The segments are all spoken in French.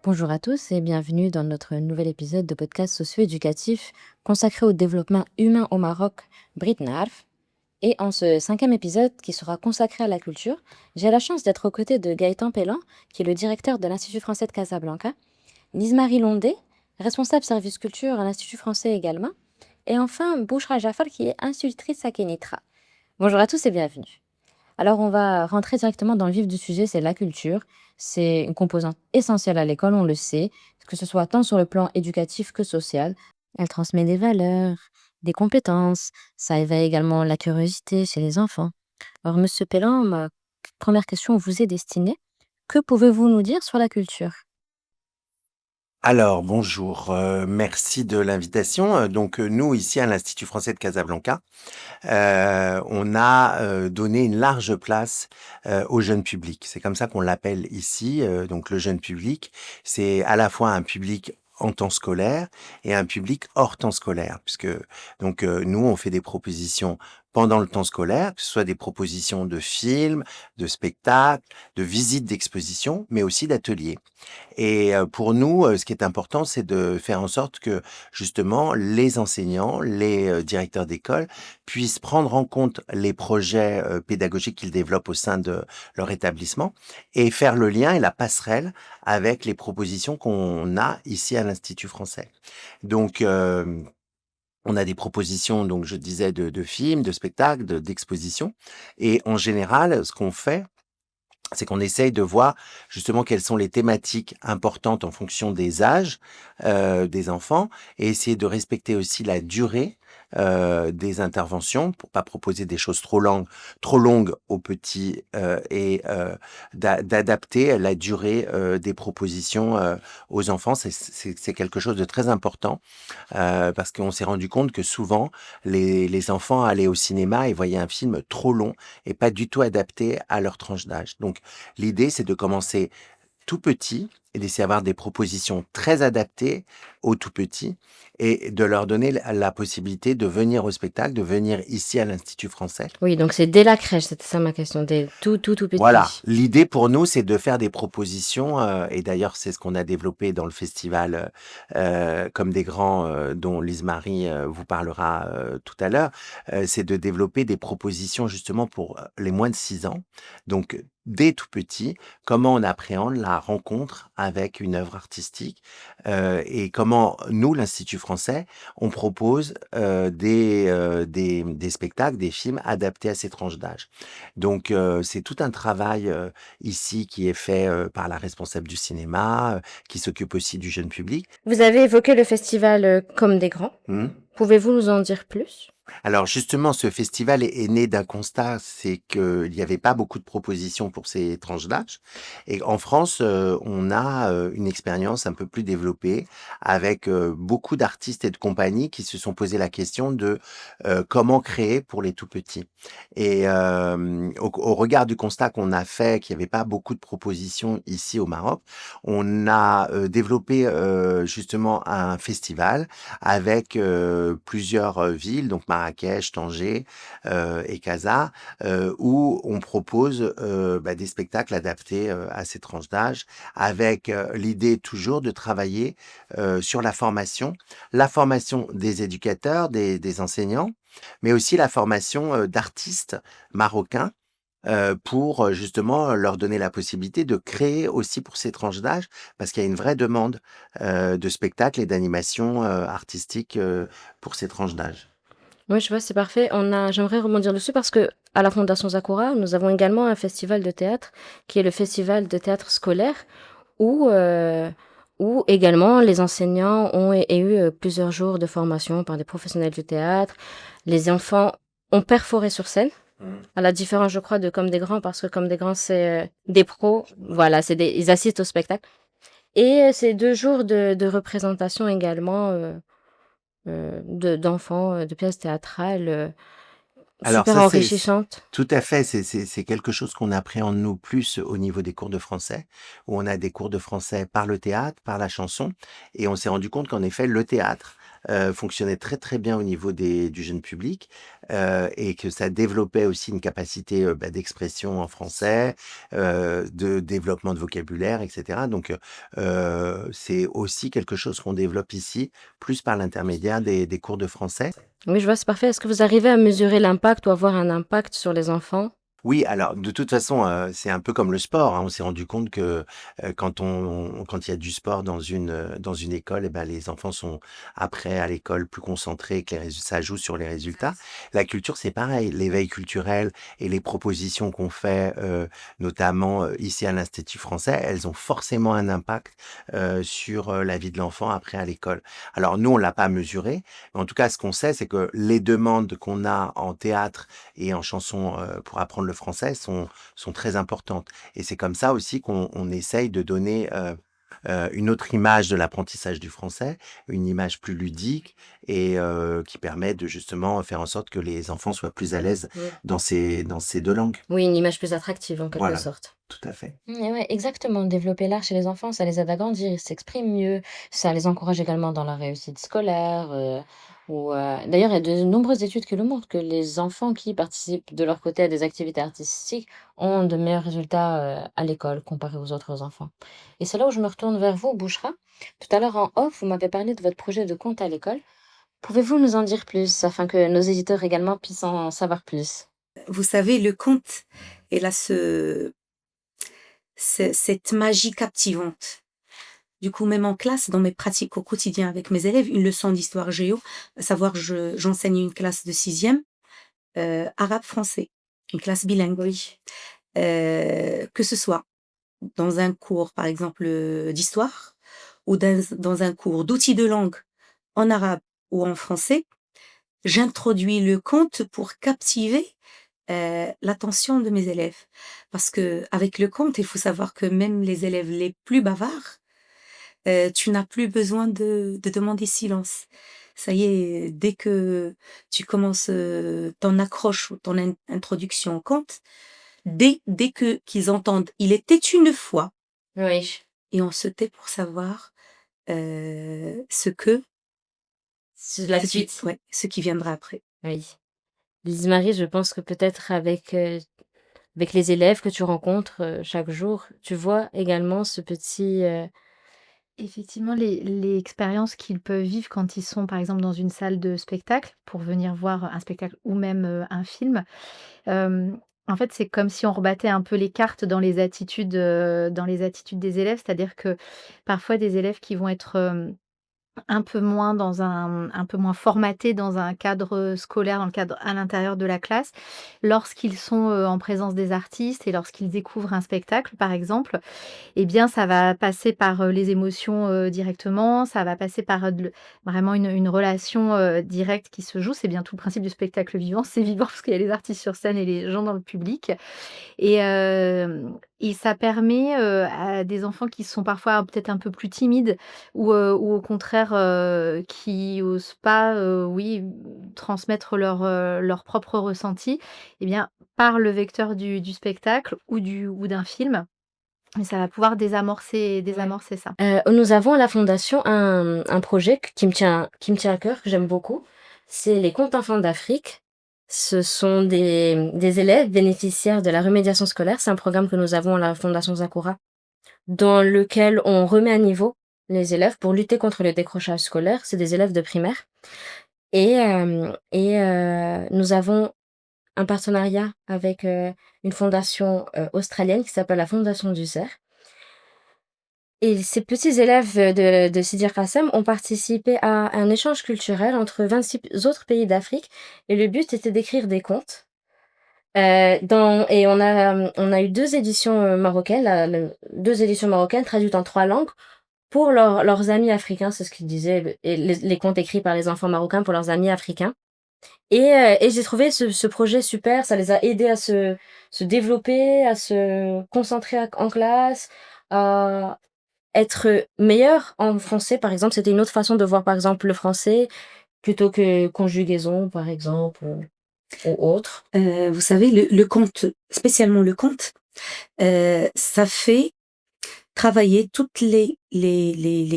Bonjour à tous et bienvenue dans notre nouvel épisode de podcast socio-éducatif consacré au développement humain au Maroc, Brit Narf. Et en ce cinquième épisode qui sera consacré à la culture, j'ai la chance d'être aux côtés de Gaëtan Pellan, qui est le directeur de l'Institut français de Casablanca, Lise-Marie Londé, responsable service culture à l'Institut français également, et enfin Bouchra Jafar, qui est institutrice à Kenitra. Bonjour à tous et bienvenue. Alors, on va rentrer directement dans le vif du sujet, c'est la culture. C'est une composante essentielle à l'école, on le sait, que ce soit tant sur le plan éducatif que social. Elle transmet des valeurs, des compétences. Ça éveille également la curiosité chez les enfants. Alors, Monsieur Pellan, ma première question vous est destinée. Que pouvez-vous nous dire sur la culture? Alors, bonjour, merci de l'invitation. Nous, ici, à l'Institut français de Casablanca, on a, donné une large place, au jeune public. C'est comme ça qu'on l'appelle ici, donc le jeune public. C'est à la fois un public en temps scolaire et un public hors temps scolaire puisque nous, on fait des propositions pendant le temps scolaire, que ce soit des propositions de films, de spectacles, de visites d'expositions, mais aussi d'ateliers. Et pour nous, ce qui est important, c'est de faire en sorte que, justement, les enseignants, les, directeurs d'école puissent prendre en compte les projets, pédagogiques qu'ils développent au sein de leur établissement et faire le lien et la passerelle avec les propositions qu'on a ici à l'Institut français. Donc, on a des propositions, donc je disais de films, de spectacles, d'expositions et en général, ce qu'on fait, c'est qu'on essaye de voir justement quelles sont les thématiques importantes en fonction des âges des enfants et essayer de respecter aussi la durée des interventions pour pas proposer des choses trop longues aux petits et d'adapter la durée des propositions aux enfants. C'est quelque chose de très important parce qu'on s'est rendu compte que souvent les enfants allaient au cinéma et voyaient un film trop long et pas du tout adapté à leur tranche d'âge. Donc l'idée, c'est de commencer tout petit et d'essayer d'avoir des propositions très adaptées aux tout petits et de leur donner la possibilité de venir au spectacle, de venir ici à l'Institut français. Oui, donc c'est dès la crèche, c'était ça ma question, dès tout Voilà, petit. l'idée pour nous, c'est de faire des propositions, et d'ailleurs, c'est ce qu'on a développé dans le festival, Comme des grands, dont Lise Marie, vous parlera, tout à l'heure. C'est de développer des propositions justement pour, les moins de 6 ans. Donc, dès tout petit, comment on appréhende la rencontre avec une œuvre artistique, et comment nous, l'Institut français, on propose, des spectacles, des films adaptés à ces tranches d'âge. Donc, c'est tout un travail, ici qui est fait, par la responsable du cinéma, qui s'occupe aussi du jeune public. Vous avez évoqué le festival Comme des grands. Mmh. Pouvez-vous nous en dire plus? Alors justement, ce festival est né d'un constat, c'est qu'il y avait pas beaucoup de propositions pour ces tranches d'âge et en France, on a, une expérience un peu plus développée avec, beaucoup d'artistes et de compagnies qui se sont posé la question de, comment créer pour les tout petits et au regard du constat qu'on a fait, qu'il y avait pas beaucoup de propositions ici au Maroc, on a, développé, justement un festival avec, plusieurs, villes, donc Marrakech, Tanger, et Casa, où on propose, des spectacles adaptés, à ces tranches d'âge avec, l'idée toujours de travailler, sur la formation des éducateurs, des enseignants, mais aussi la formation, d'artistes marocains pour, justement, leur donner la possibilité de créer aussi pour ces tranches d'âge, parce qu'il y a une vraie demande, de spectacles et d'animations, artistiques, pour ces tranches d'âge. Oui, je vois, c'est parfait. J'aimerais rebondir dessus parce que à la Fondation Sakura, nous avons également un festival de théâtre qui est le festival de théâtre scolaire où, où également les enseignants ont eu plusieurs jours de formation par des professionnels du théâtre. Les enfants ont perforé sur scène, Mmh. à la différence, je crois, de Comme des grands, parce que Comme des grands, c'est des pros. Voilà, ils assistent au spectacle. Et c'est 2 jours de représentation également d'enfants, de pièces théâtrales Alors super ça, enrichissantes. tout à fait, c'est quelque chose qu'on appréhende nous plus au niveau des cours de français, où on a des cours de français par le théâtre, par la chanson et on s'est rendu compte qu'en effet le théâtre fonctionnait très, très bien au niveau du jeune public, et que ça développait aussi une capacité, d'expression en français, de développement de vocabulaire et cetera. Donc c'est aussi quelque chose qu'on développe ici, plus par l'intermédiaire des cours de français. Oui, je vois, c'est parfait. Est-ce que vous arrivez à mesurer l'impact ou avoir un impact sur les enfants? Oui, alors de toute façon, c'est un peu comme le sport, hein. On s'est rendu compte que, quand il y a du sport dans une école, et ben, les enfants sont après à l'école plus concentrés, que les résu ça joue sur les résultats. La culture, c'est pareil. L'éveil culturel et les propositions qu'on fait, notamment, ici à l'Institut français, elles ont forcément un impact, sur, la vie de l'enfant après à l'école. Alors nous, on l'a pas mesuré, mais en tout cas, ce qu'on sait, c'est que les demandes qu'on a en théâtre et en chanson, pour apprendre le français sont très importantes, et c'est comme ça aussi qu'on essaye de donner, une autre image de l'apprentissage du français, une image plus ludique et qui permet de justement faire en sorte que les enfants soient plus à l'aise Mmh. dans ces 2 langues. Oui, une image plus attractive en quelque Voilà, sorte. tout à fait. Et ouais, exactement. Développer l'art chez les enfants, ça les aide à grandir, ils s'expriment mieux, ça les encourage également dans la réussite scolaire. D'ailleurs, il y a de nombreuses études qui le montrent que les enfants qui participent de leur côté à des activités artistiques ont de meilleurs résultats à l'école comparés aux autres enfants. Et c'est là où je me retourne vers vous, Bouchra. Tout à l'heure en off, vous m'avez parlé de votre projet de compte à l'école. Pouvez-vous nous en dire plus afin que nos éditeurs également puissent en savoir plus? Vous savez, le conte, il a cette magie captivante. Du coup, même en classe, dans mes pratiques au quotidien avec mes élèves, une leçon d'histoire géo, à savoir, j'enseigne une classe de sixième, arabe-français, une classe bilingue. Oui. Que ce soit dans un cours, par exemple, d'histoire, ou dans un cours d'outils de langue en arabe ou en français, j'introduis le conte pour captiver l'attention de mes élèves. Parce que avec le conte, il faut savoir que même les élèves les plus bavards, tu n'as plus besoin de demander silence. Ça y est, dès que tu commences, ton accroche ou ton introduction au conte, dès que qu'ils entendent «Il était une fois» Oui. et on se tait pour savoir, ce que C'est la ce qui suite. ouais, ce qui viendra après. Oui. Lise-Marie, je pense que peut-être avec les élèves que tu rencontres, chaque jour, tu vois également ce petit, Effectivement, les expériences qu'ils peuvent vivre quand ils sont, par exemple, dans une salle de spectacle, pour venir voir un spectacle ou même, un film, hem, en fait, c'est comme si on rebattait un peu les cartes dans les attitudes des élèves. C'est-à-dire que, parfois, des élèves qui vont être, un peu moins formatés dans un cadre scolaire, dans le cadre à l'intérieur de la classe. Lorsqu'ils sont, en présence des artistes et lorsqu'ils découvrent un spectacle, par exemple, eh bien, ça va passer par, les émotions, directement, ça va passer par, vraiment une relation, directe qui se joue. C'est bien tout le principe du spectacle vivant. C'est vivant parce qu'il y a les artistes sur scène et les gens dans le public. Et ça permet, à des enfants qui sont parfois peut-être un peu plus timides ou au contraire, qui osent pas, oui, transmettre leur propre ressenti, eh bien, par le vecteur du spectacle ou d'un film, et ça va pouvoir ouais. désamorcer ça. Nous avons à la fondation un projet qui me tient à cœur, que j'aime beaucoup. C'est les contes enfants d'Afrique. Ce sont des élèves bénéficiaires de la remédiation scolaire. C'est un programme que nous avons à la fondation Zakura, dans lequel on remet à niveau les élèves pour lutter contre le décrochage scolaire. C'est des élèves de primaire nous avons un partenariat avec, une fondation, australienne qui s'appelle la Fondation du Cerf. Et ces petits élèves, de Sidi Qassem ont participé à un échange culturel entre 26 autres pays d'Afrique, et le but était d'écrire des contes. On a eu 2 éditions, marocaines, 2 éditions marocaines traduites en 3 langues pour leurs amis africains, c'est ce qu'ils disaient, et les contes écrits par les enfants marocains pour leurs amis africains. Et j'ai trouvé ce projet super, ça les a aidés à se développer, à se concentrer en classe, à être meilleurs en français, par exemple. C'était une autre façon de voir, par exemple, le français, plutôt que conjugaison, par exemple, ou autre. Vous savez, le conte, spécialement le conte, ça fait travailler toutes les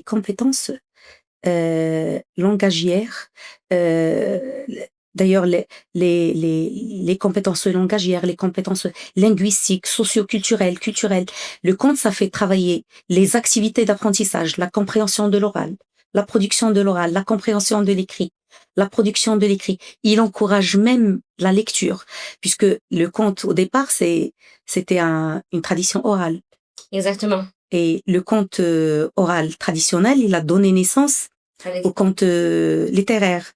compétences langagières. D'ailleurs, les compétences langagières, les compétences linguistiques, socioculturelles, culturelles. Le conte, ça fait travailler les activités d'apprentissage, la compréhension de l'oral, la production de l'oral, la compréhension de l'écrit, la production de l'écrit. Il encourage même la lecture, puisque le conte, au départ, c'était une tradition orale. Exactement. Et le conte oral traditionnel, il a donné naissance aux contes littéraires.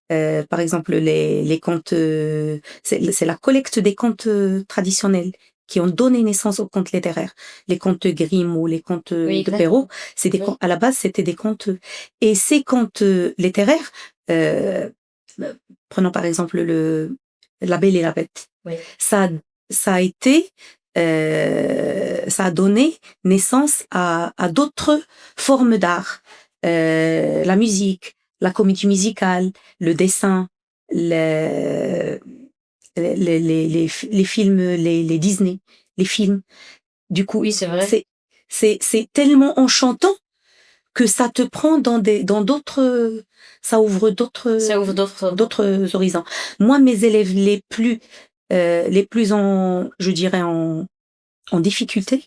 Par exemple, les contes, c'est la collecte des contes traditionnels qui ont donné naissance aux contes littéraires. Les contes Grimm ou les contes Oui, de Perrault, exactement. c'est des Oui. contes, à la base, c'était des contes. Et ces contes littéraires, euh, prenons par exemple La Belle et la Bête, Oui. ça a été, ça a donné naissance à d'autres formes d'art. La musique, la comédie musicale, le dessin, les films, les Disney, les films. Du coup, Oui, c'est vrai. c'est tellement enchantant que ça te prend dans d'autres, ça ouvre Ça ouvre d'autres horizons. Moi, mes élèves les plus je dirais en difficulté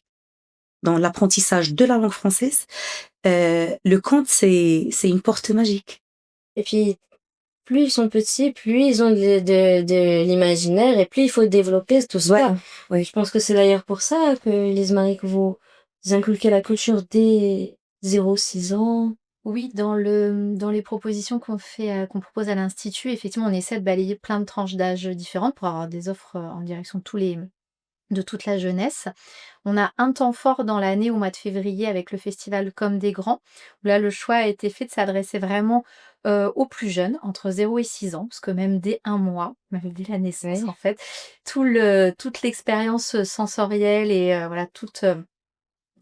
dans l'apprentissage de la langue française, le conte, c'est une porte magique. Et puis, plus ils sont petits, plus ils ont de l'imaginaire et plus il faut développer tout ça. Ouais. Je pense que c'est d'ailleurs pour ça que les Marie que vous inculquez la culture dès 0-6 ans. Oui, dans les propositions qu'on propose à l'Institut, effectivement, on essaie de balayer plein de tranches d'âge différentes pour avoir des offres en direction de toute la jeunesse. On a un temps fort dans l'année au mois de février avec le festival Comme des Grands, où là, le choix a été fait de s'adresser vraiment aux plus jeunes, entre 0 et 6 ans, parce que même dès 1 mois, même dès la naissance, Oui. en fait, toute l'expérience sensorielle et voilà,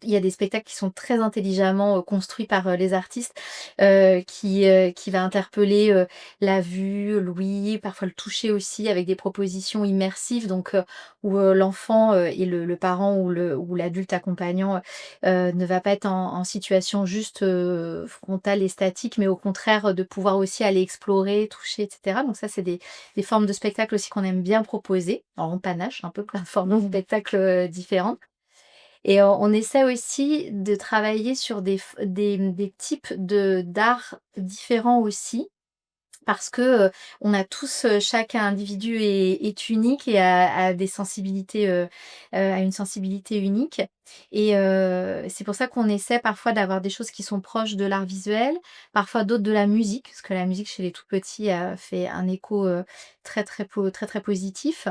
il y a des spectacles qui sont très intelligemment construits par les artistes, qui va interpeller la vue, l'ouïe, parfois le toucher aussi, avec des propositions immersives, donc où l'enfant et le parent ou l'adulte accompagnant ne va pas être en situation juste frontale et statique, mais au contraire de pouvoir aussi aller explorer, toucher, etc. Donc ça, c'est des formes de spectacles aussi qu'on aime bien proposer. Alors on panache un peu plein de formes de spectacles différentes. Et on essaie aussi de travailler sur des types d'art différents aussi, parce que, on a tous, chaque individu est unique et a des sensibilités, a une sensibilité unique et c'est pour ça qu'on essaie parfois d'avoir des choses qui sont proches de l'art visuel, parfois d'autres de la musique, parce que la musique chez les tout petits a fait un écho, très, très positif.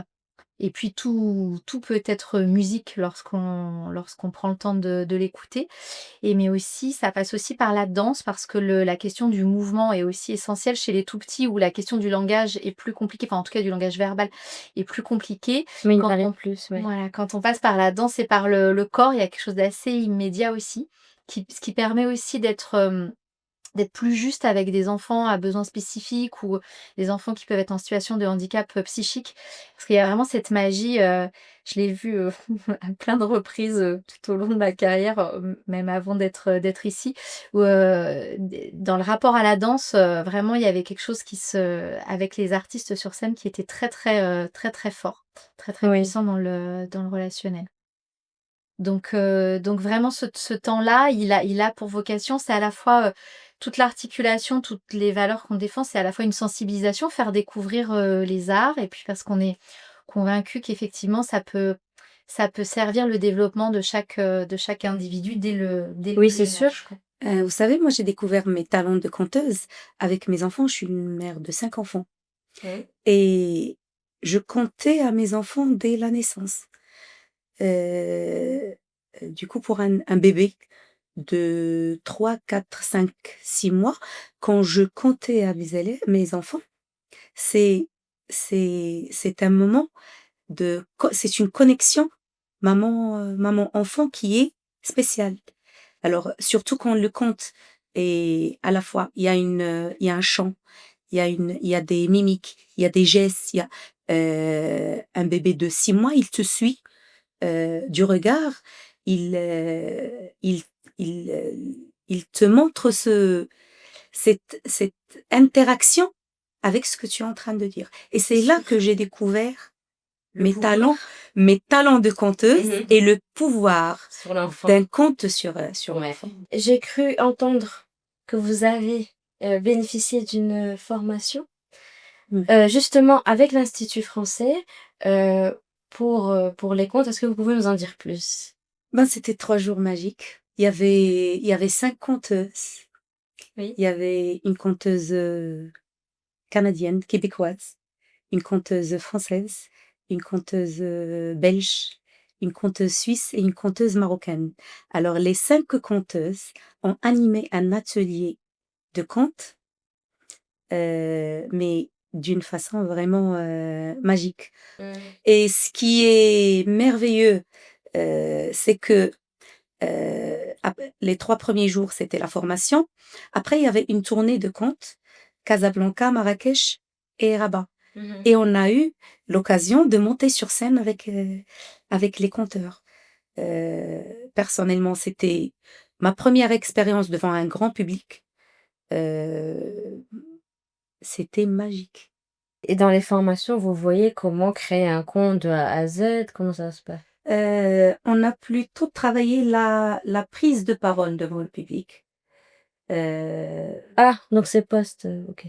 Et puis tout peut être musique lorsqu'on prend le temps de l'écouter mais aussi ça passe aussi par la danse parce que la question du mouvement est aussi essentielle chez les tout petits où la question du langage est plus compliquée, enfin en tout cas du langage verbal est plus compliquée. Oui, Quand en on plus, ouais. voilà, quand on passe par la danse et par le corps, il y a quelque chose d'assez immédiat aussi, ce qui permet aussi d'être plus juste avec des enfants à besoins spécifiques ou des enfants qui peuvent être en situation de handicap, psychique. Parce qu'il y a vraiment cette magie, je l'ai vue, à plein de reprises, tout au long de ma carrière, même avant d'être ici, où, d dans le rapport à la danse, vraiment il y avait quelque chose avec les artistes sur scène qui était très, très, très, très fort, très, très Oui. puissant dans le relationnel. Donc vraiment ce temps-là, il a pour vocation, c'est à la fois, toute l'articulation, toutes les valeurs qu'on défend, c'est à la fois une sensibilisation, faire découvrir, les arts et puis parce qu'on est convaincus qu'effectivement ça peut servir le développement de chaque individu dès le Oui, plus c'est jeune sûr. âge, quoi. Vous savez, moi, j'ai découvert mes talents de conteuse avec mes enfants. Je suis une mère de 5 enfants Oui. et je comptais à mes enfants dès la naissance. Heu, du coup, pour un bébé de 3, 4, 5, 6 mois, quand je comptais à mes enfants, c'est c'est un moment c'est une connexion maman-enfant qui est spéciale. Alors, surtout quand le conte est à la fois il y a un chant, il y a des mimiques, il y a des gestes, un bébé de 6 mois, il te suit, du regard, il, heu, il il, heu, il te montre cette interaction avec ce que tu es en train de dire. Et c'est là que j'ai découvert mes talents de conteuse et le pouvoir sur l'enfant. d'un conte sur Ouais. l'enfant. J'ai cru entendre que vous avez bénéficié d'une formation justement avec l'Institut français pour les contes. Est-ce que vous pouvez nous en dire plus? C'était 3 jours magiques. Il y avait 5 conteuses. Oui. Il y avait une conteuse canadienne, québécoise, une conteuse française, une conteuse belge, une conteuse suisse et une conteuse marocaine. Alors, les 5 conteuses ont animé un atelier de contes, mais d'une façon vraiment magique. Et ce qui est merveilleux, c'est que les 3 premiers jours, c'était la formation. Après, il y avait une tournée de contes, Casablanca, Marrakech et Rabat. Et on a eu l'occasion de monter sur scène avec les conteurs. Personnellement, c'était ma première expérience devant un grand public. C'était magique. Et dans les formations, vous voyez comment créer un conte de A à Z? Comment ça se passe? On a plutôt travaillé la prise de parole devant le public. Ah, donc c'est ok.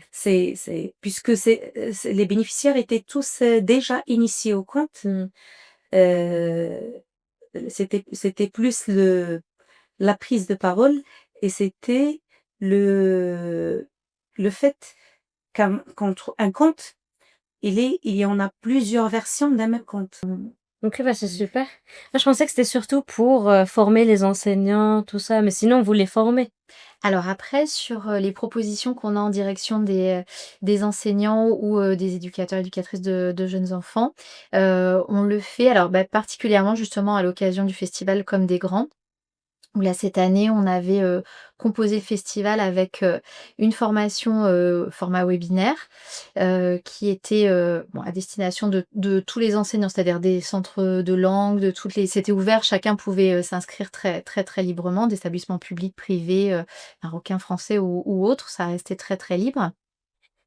Puisque les bénéficiaires étaient tous déjà initiés au conte. C'était plus la prise de parole et c'était le fait qu'un conte, il y en a plusieurs versions d'un même conte. Ok, c'est super. Moi, je pensais que c'était surtout pour former les enseignants, tout ça, mais sinon, vous les formez. Alors après, sur les propositions qu'on a en direction des enseignants ou des éducateurs, éducatrices de jeunes enfants, on le fait alors particulièrement justement à l'occasion du festival Comme des grands, où là, cette année, on avait composé le festival avec une formation format webinaire qui était à destination de tous les enseignants, c'est-à-dire des centres de langue, c'était ouvert, chacun pouvait s'inscrire très, très, très librement, d'établissements publics, privés, marocains, français ou autres, ça restait très, très libre.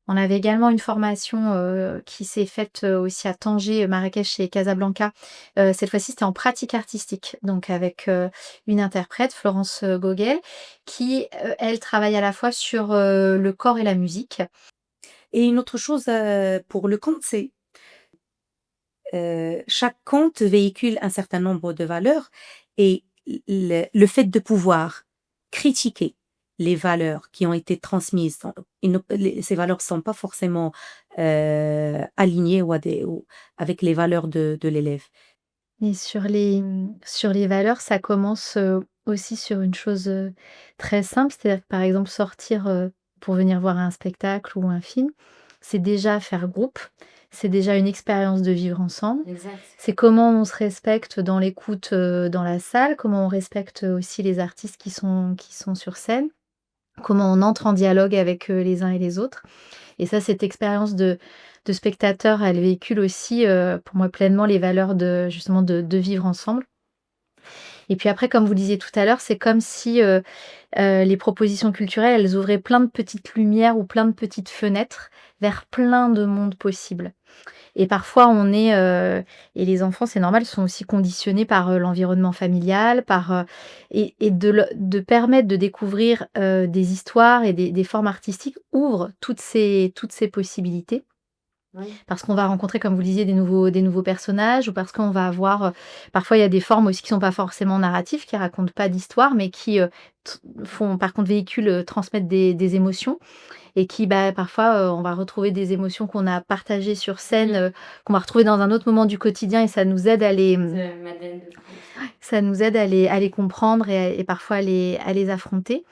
On avait également une formation qui s'est faite aussi à Tanger, Marrakech et Casablanca. Cette fois-ci, c'était en pratique artistique, donc avec une interprète, Florence Gogel, qui, elle, travaille à la fois sur le corps et la musique. Et une autre chose pour le conte, c'est chaque conte véhicule un certain nombre de valeurs et le fait de pouvoir critiquer les valeurs qui ont été transmises, ces valeurs ne sont pas forcément alignées avec les valeurs de l'élève. Et sur les valeurs, ça commence aussi sur une chose très simple, c'est-à-dire que par exemple sortir pour venir voir un spectacle ou un film, c'est déjà faire groupe, c'est déjà une expérience de vivre ensemble. Exact. C'est comment on se respecte dans l'écoute dans la salle, comment on respecte aussi les artistes qui sont sur scène, comment on entre en dialogue avec les uns et les autres. Et ça, cette expérience de spectateur, elle véhicule aussi pour moi pleinement les valeurs justement de vivre ensemble. Et puis après, comme vous disiez tout à l'heure, c'est comme si les propositions culturelles, elles ouvraient plein de petites lumières ou plein de petites fenêtres vers plein de mondes possibles. Et parfois, et les enfants, c'est normal, sont aussi conditionnés par l'environnement familial, et de permettre de découvrir des histoires et des formes artistiques ouvre toutes ces possibilités. Oui. Parce qu'on va rencontrer, comme vous le disiez, des nouveaux personnages, ou parce qu'on va avoir, parfois il y a des formes aussi qui sont pas forcément narratives, qui racontent pas d'histoire, mais qui font par contre transmettent des émotions, et qui parfois on va retrouver des émotions qu'on a partagées sur scène, qu'on va retrouver dans un autre moment du quotidien, et ça nous aide à les comprendre et parfois à les affronter.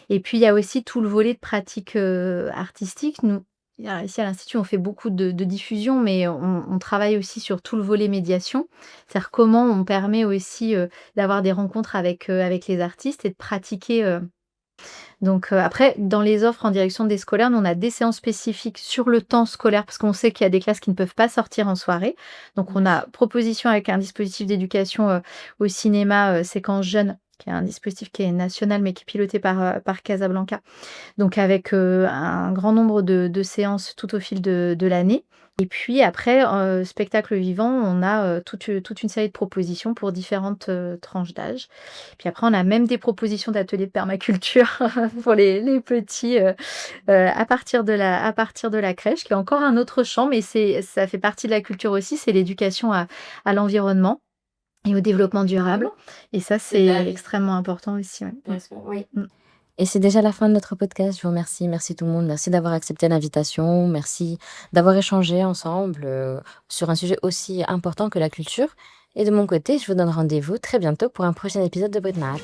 Et puis il y a aussi tout le volet de pratique artistique. Nous, ici à l'Institut, on fait beaucoup de diffusion, mais on travaille aussi sur tout le volet médiation. C'est-à-dire comment on permet aussi d'avoir des rencontres avec les artistes et de pratiquer. Donc après, dans les offres en direction des scolaires, nous, on a des séances spécifiques sur le temps scolaire, parce qu'on sait qu'il y a des classes qui ne peuvent pas sortir en soirée. Donc on a proposition avec un dispositif d'éducation au cinéma, séquence jeune, qui est un dispositif qui est national, mais qui est piloté par Casablanca. Donc avec, un grand nombre de séances tout au fil de l'année. Et puis après, spectacle vivant, on a, toute une série de propositions pour différentes, tranches d'âge. Puis après, on a même des propositions d'ateliers de permaculture pour les petits, à partir de la crèche, qui est encore un autre champ, mais ça fait partie de la culture aussi, c'est l'éducation à l'environnement et au développement durable. Et ça, c'est extrêmement important aussi, ouais. Oui. Mmh. Et c'est déjà la fin de notre podcast. Je vous remercie. Merci tout le monde. Merci d'avoir accepté l'invitation. Merci d'avoir échangé ensemble sur un sujet aussi important que la culture. Et de mon côté, je vous donne rendez-vous très bientôt pour un prochain épisode de Britnard.